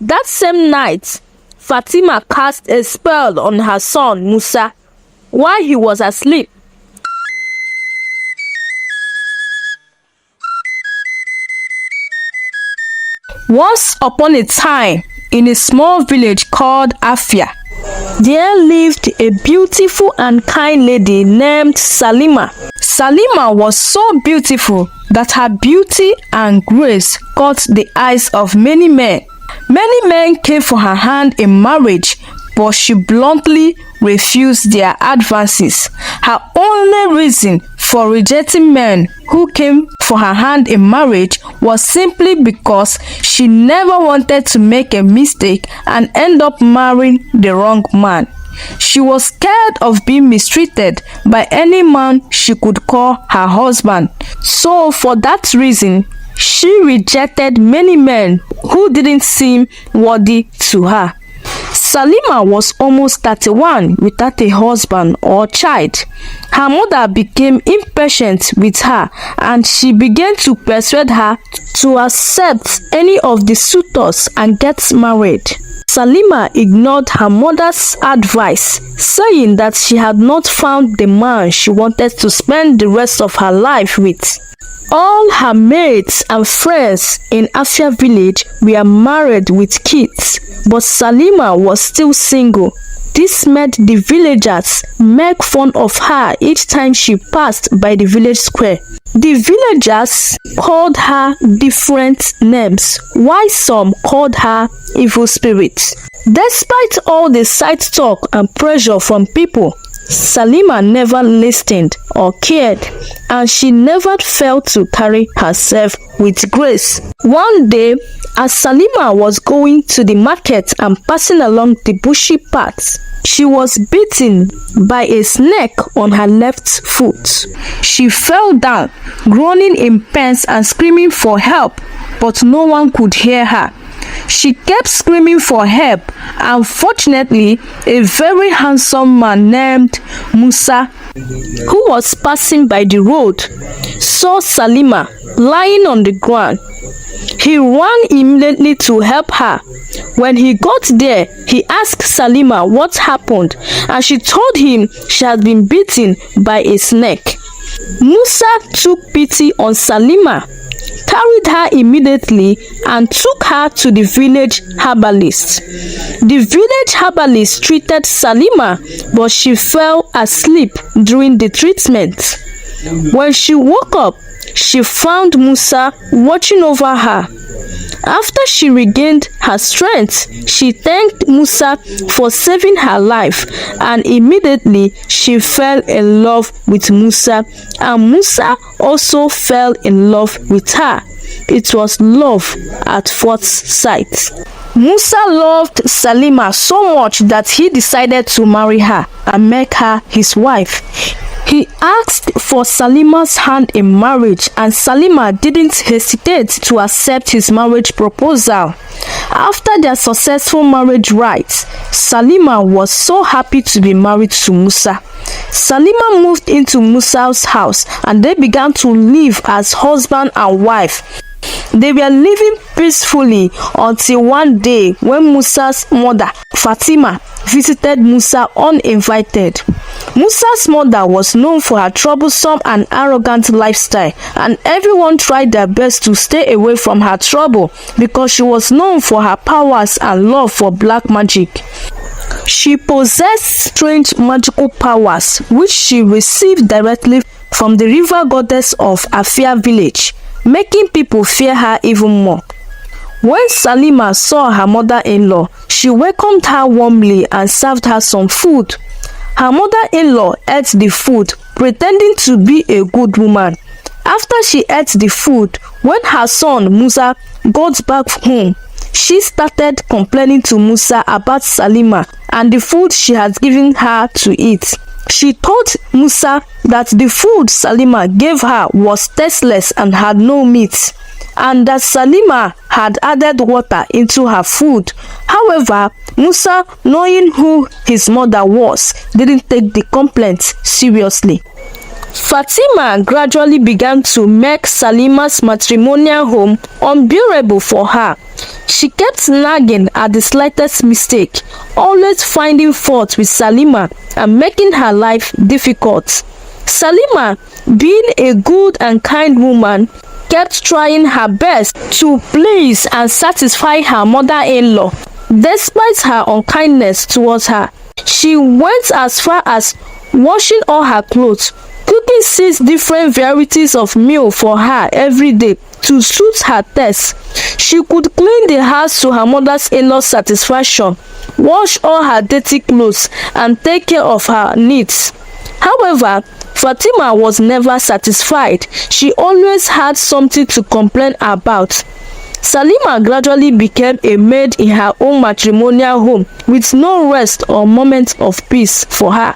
That same night, Fatima cast a spell on her son Musa while he was asleep. Once upon a time, in a small village called Afia, there lived a beautiful and kind lady named Salima. Salima was so beautiful that her beauty and grace caught the eyes of many men. Many men came for her hand in marriage, but she bluntly refused their advances. Her only reason for rejecting men who came for her hand in marriage was simply because she never wanted to make a mistake and end up marrying the wrong man. She was scared of being mistreated by any man she could call her husband. So for that reason, she rejected many men who didn't seem worthy to her. Salima was almost 31 without a husband or child. Her mother became impatient with her and she began to persuade her to accept any of the suitors and get married. Salima ignored her mother's advice, saying that she had not found the man she wanted to spend the rest of her life with. All her mates and friends in Afia village were married with kids, but Salima was still single. This made the villagers make fun of her each time she passed by the village square. The villagers called her different names, while some called her evil spirit. Despite all the side talk and pressure from people, Salima never listened or cared, and she never failed to carry herself with grace. One day, as Salima was going to the market and passing along the bushy path, she was bitten by a snake on her left foot. She fell down, groaning in pain and screaming for help, but no one could hear her. She kept screaming for help, and fortunately, a very handsome man named Musa, who was passing by the road, saw Salima lying on the ground. He ran immediately to help her. When he got there, he asked Salima what happened, and she told him she had been bitten by a snake. Musa took pity on Salima, carried her immediately and took her to the village herbalist. The village herbalist treated Salima, but she fell asleep during the treatment. When she woke up, she found Musa watching over her. After she regained her strength, she thanked Musa for saving her life, and immediately she fell in love with Musa, and Musa also fell in love with her. It was love at first sight. Musa loved Salima so much that he decided to marry her and make her his wife. He asked for Salima's hand in marriage, and Salima didn't hesitate to accept his marriage proposal. After their successful marriage rites, Salima was so happy to be married to Musa. Salima moved into Musa's house and they began to live as husband and wife. They were living peacefully until one day when Musa's mother, Fatima, visited Musa uninvited. Musa's mother was known for her troublesome and arrogant lifestyle, and everyone tried their best to stay away from her trouble because she was known for her powers and love for black magic. She possessed strange magical powers which she received directly from the river goddess of Afia village, making people fear her even more. When Salima saw her mother-in-law, she welcomed her warmly and served her some food. Her mother-in-law ate the food, pretending to be a good woman. After she ate the food, when her son Musa got back home, she started complaining to Musa about Salima and the food she had given her to eat. She told Musa that the food Salima gave her was tasteless and had no meat, and that Salima had added water into her food. However, Musa, knowing who his mother was, didn't take the complaint seriously. Fatima gradually began to make Salima's matrimonial home unbearable for her. She kept nagging at the slightest mistake, always finding fault with Salima and making her life difficult. Salima, being a good and kind woman, kept trying her best to please and satisfy her mother-in-law. Despite her unkindness towards her, she went as far as washing all her clothes, cooking 6 different varieties of meal for her every day to suit her taste. She could clean the house to her mother-in-law's satisfaction, wash all her dirty clothes, and take care of her needs. However, Fatima was never satisfied. She always had something to complain about. Salima gradually became a maid in her own matrimonial home, with no rest or moment of peace for her.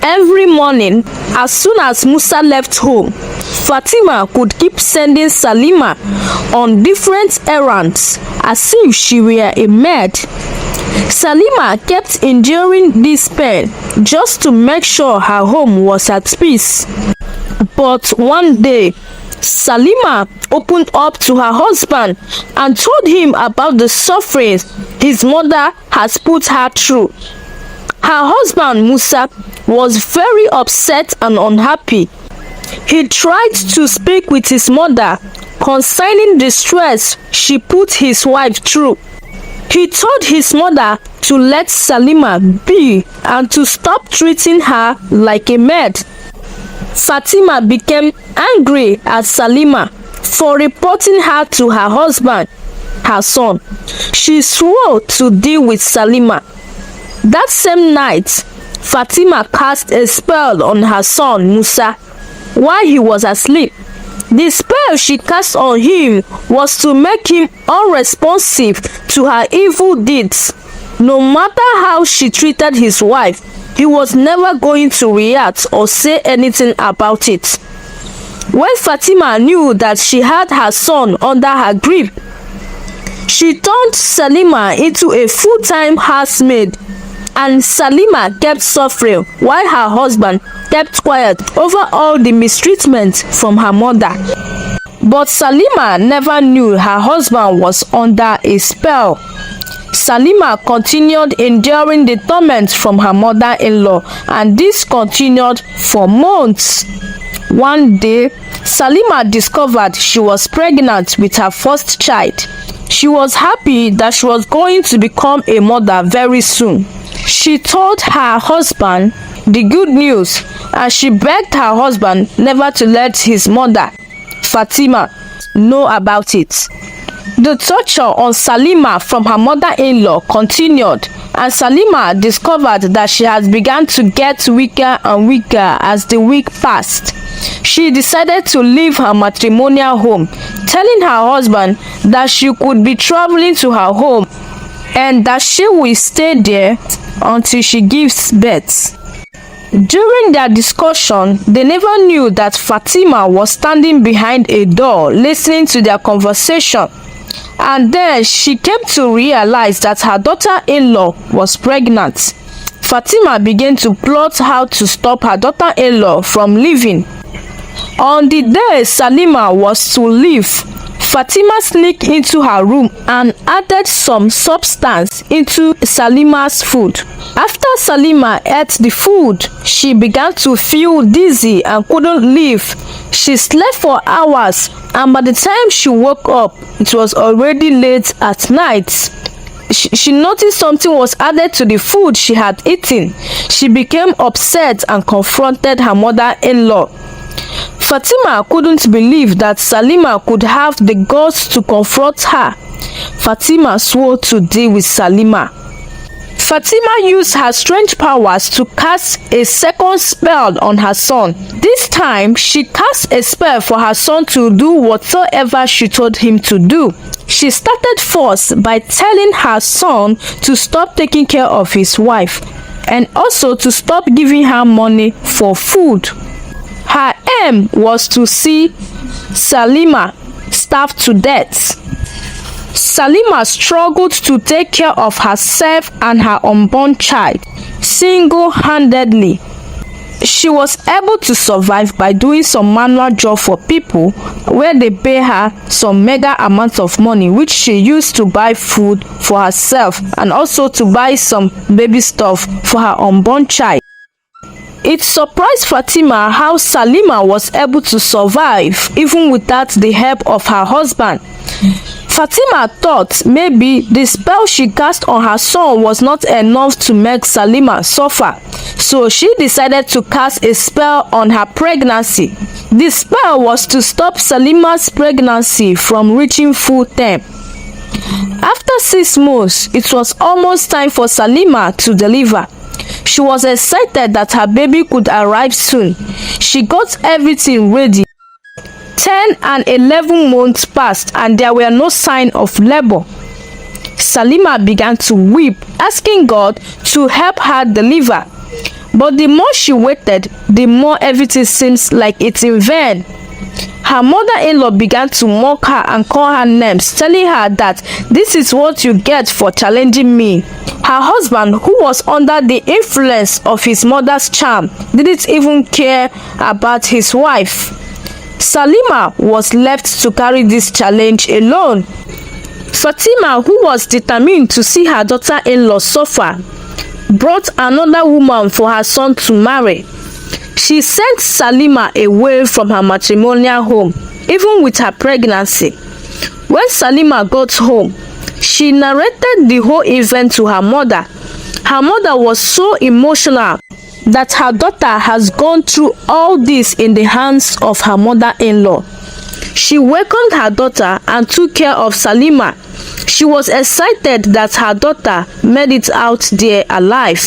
Every morning, as soon as Musa left home, Fatima could keep sending Salima on different errands as if she were a maid. Salima kept enduring this pain just to make sure her home was at peace. But one day, Salima opened up to her husband and told him about the suffering his mother has put her through. Her husband Musa was very upset and unhappy. He tried to speak with his mother concerning the stress she put his wife through. He told his mother to let Salima be and to stop treating her like a maid. Fatima became angry at Salima for reporting her to her husband, her son. She swore to deal with Salima. That same night, Fatima cast a spell on her son Musa while he was asleep. The spell she cast on him was to make him unresponsive to her evil deeds. No matter how she treated his wife, he was never going to react or say anything about it. When Fatima knew that she had her son under her grip, she turned Salima into a full-time housemaid, and Salima kept suffering while her husband kept quiet over all the mistreatment from her mother. But Salima never knew her husband was under a spell. Salima continued enduring the torment from her mother-in-law, and this continued for months. One day, Salima discovered she was pregnant with her first child. She was happy that she was going to become a mother very soon. She told her husband the good news, and she begged her husband never to let his mother, Fatima, know about it. The torture on Salima from her mother-in-law continued, and Salima discovered that she has begun to get weaker and weaker as the week passed. She decided to leave her matrimonial home, telling her husband that she could be traveling to her home and that she will stay there until she gives birth. During their discussion, they never knew that Fatima was standing behind a door listening to their conversation. And then she came to realize that her daughter-in-law was pregnant. Fatima began to plot how to stop her daughter-in-law from leaving. On the day Salima was to leave, Fatima sneaked into her room and added some substance into Salima's food. After Salima ate the food, she began to feel dizzy and couldn't leave. She slept for hours, and by the time she woke up, it was already late at night. She noticed something was added to the food she had eaten. She became upset and confronted her mother-in-law. Fatima couldn't believe that Salima could have the guts to confront her. Fatima swore to deal with Salima. Fatima used her strange powers to cast a second spell on her son. This time, she cast a spell for her son to do whatsoever she told him to do. She started first by telling her son to stop taking care of his wife and also to stop giving her money for food. Her aim was to see Salima starve to death. Salima struggled to take care of herself and her unborn child single-handedly. She was able to survive by doing some manual job for people where they pay her some mega amounts of money, which she used to buy food for herself and also to buy some baby stuff for her unborn child. It surprised Fatima how Salima was able to survive even without the help of her husband. Fatima thought maybe the spell she cast on her son was not enough to make Salima suffer, so she decided to cast a spell on her pregnancy. The spell was to stop Salima's pregnancy from reaching full term. After 6 months, it was almost time for Salima to deliver. She was excited that her baby could arrive soon. She got everything ready. 10 and 11 months passed and there were no sign of labor. Salima began to weep, asking God to help her deliver. But the more she waited, the more everything seems like it's in vain. Her mother-in-law began to mock her and call her names, telling her that this is what you get for challenging me. Her husband, who was under the influence of his mother's charm, didn't even care about his wife. Salima was left to carry this challenge alone. Fatima, who was determined to see her daughter-in-law suffer, brought another woman for her son to marry. She sent Salima away from her matrimonial home, even with her pregnancy. When Salima got home, she narrated the whole event to her mother. Her mother was so emotional that her daughter has gone through all this in the hands of her mother-in-law. She welcomed her daughter and took care of Salima. She was excited that her daughter made it out there alive.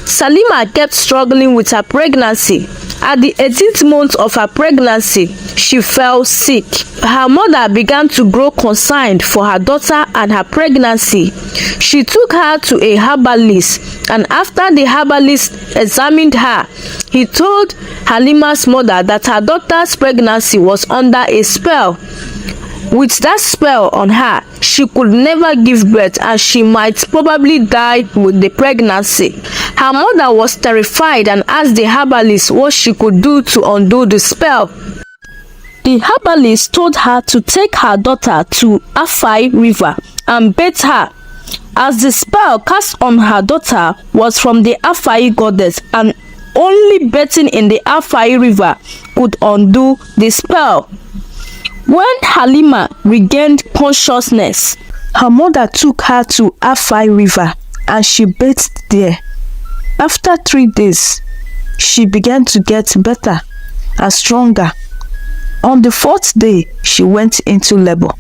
Salima kept struggling with her pregnancy. At the 18th month of her pregnancy, she fell sick. Her mother began to grow concerned for her daughter and her pregnancy. She took her to a herbalist, and after the herbalist examined her, he told Halima's mother that her daughter's pregnancy was under a spell. With that spell on her, she could never give birth and she might probably die with the pregnancy. Her mother was terrified and asked the herbalist what she could do to undo the spell. The herbalist told her to take her daughter to Afai River and bathe her, as the spell cast on her daughter was from the Afai goddess, and only bathing in the Afai River could undo the spell. When Halima regained consciousness, her mother took her to Afai River and she bathed there. After 3 days, she began to get better and stronger. On the 4th day, she went into labor.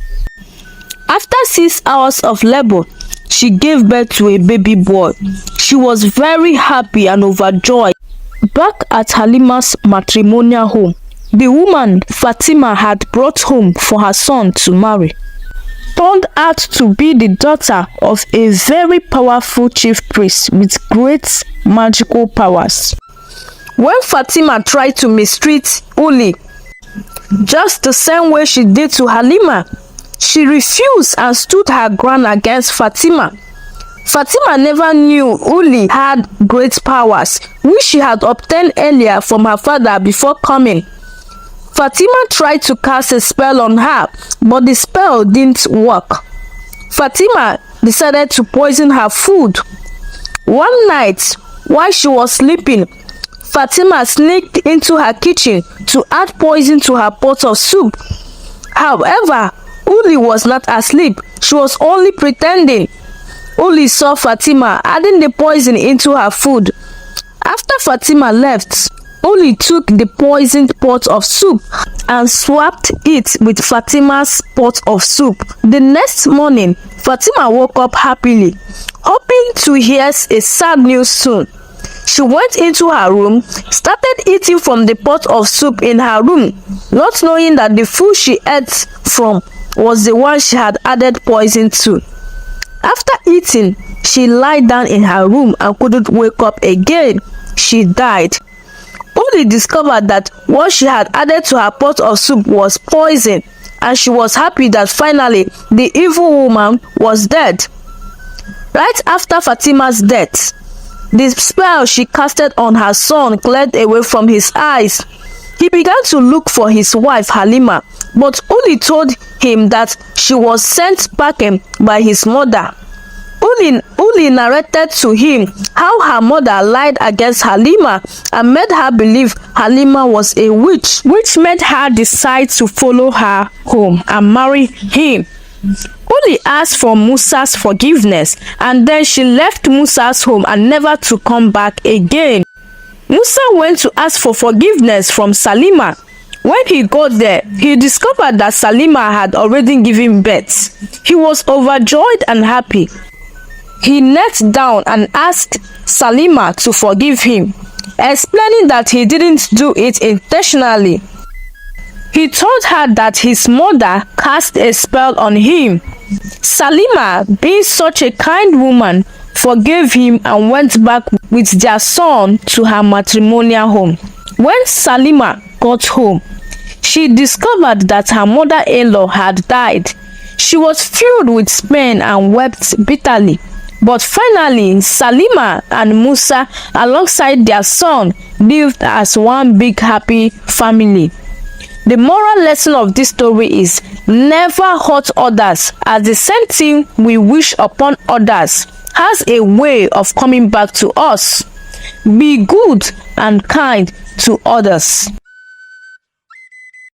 After 6 hours of labor, she gave birth to a baby boy. She was very happy and overjoyed. Back at Halima's matrimonial home, the woman Fatima had brought home for her son to marry turned out to be the daughter of a very powerful chief priest with great magical powers. When Fatima tried to mistreat Uli, just the same way she did to Halima, she refused and stood her ground against Fatima. Fatima never knew Uli had great powers, which she had obtained earlier from her father before coming. Fatima tried to cast a spell on her, but the spell didn't work. Fatima decided to poison her food. One night, while she was sleeping, Fatima sneaked into her kitchen to add poison to her pot of soup. However, Uli was not asleep. She was only pretending. Uli saw Fatima adding the poison into her food. After Fatima left, Uli took the poisoned pot of soup and swapped it with Fatima's pot of soup. The next morning, Fatima woke up happily, hoping to hear a sad news soon. She went into her room, started eating from the pot of soup in her room, not knowing that the food she ate from was the one she had added poison to. After eating, she lied down in her room and couldn't wake up again. She died. Uli discovered that what she had added to her pot of soup was poison, and she was happy that finally the evil woman was dead. Right after Fatima's death, The spell she casted on her son cleared away from his eyes. He began to look for his wife Halima, but Uli told him that she was sent packing by his mother. Uli narrated to him how her mother lied against Halima and made her believe Halima was a witch, which made her decide to follow her home and marry him. Uli asked for Musa's forgiveness, and then she left Musa's home and never to come back again. Musa went to ask for forgiveness from Salima. When he got there, he discovered that Salima had already given birth. He was overjoyed and happy. He knelt down and asked Salima to forgive him, explaining that he didn't do it intentionally. He told her that his mother cast a spell on him. Salima, being such a kind woman, forgave him and went back with their son to her matrimonial home. When Salima got home, she discovered that her mother-in-law had died. She was filled with pain and wept bitterly. But finally, Salima and Musa, alongside their son, lived as one big happy family. The moral lesson of this story is never hurt others, as the same thing we wish upon others has a way of coming back to us. Be good and kind to others.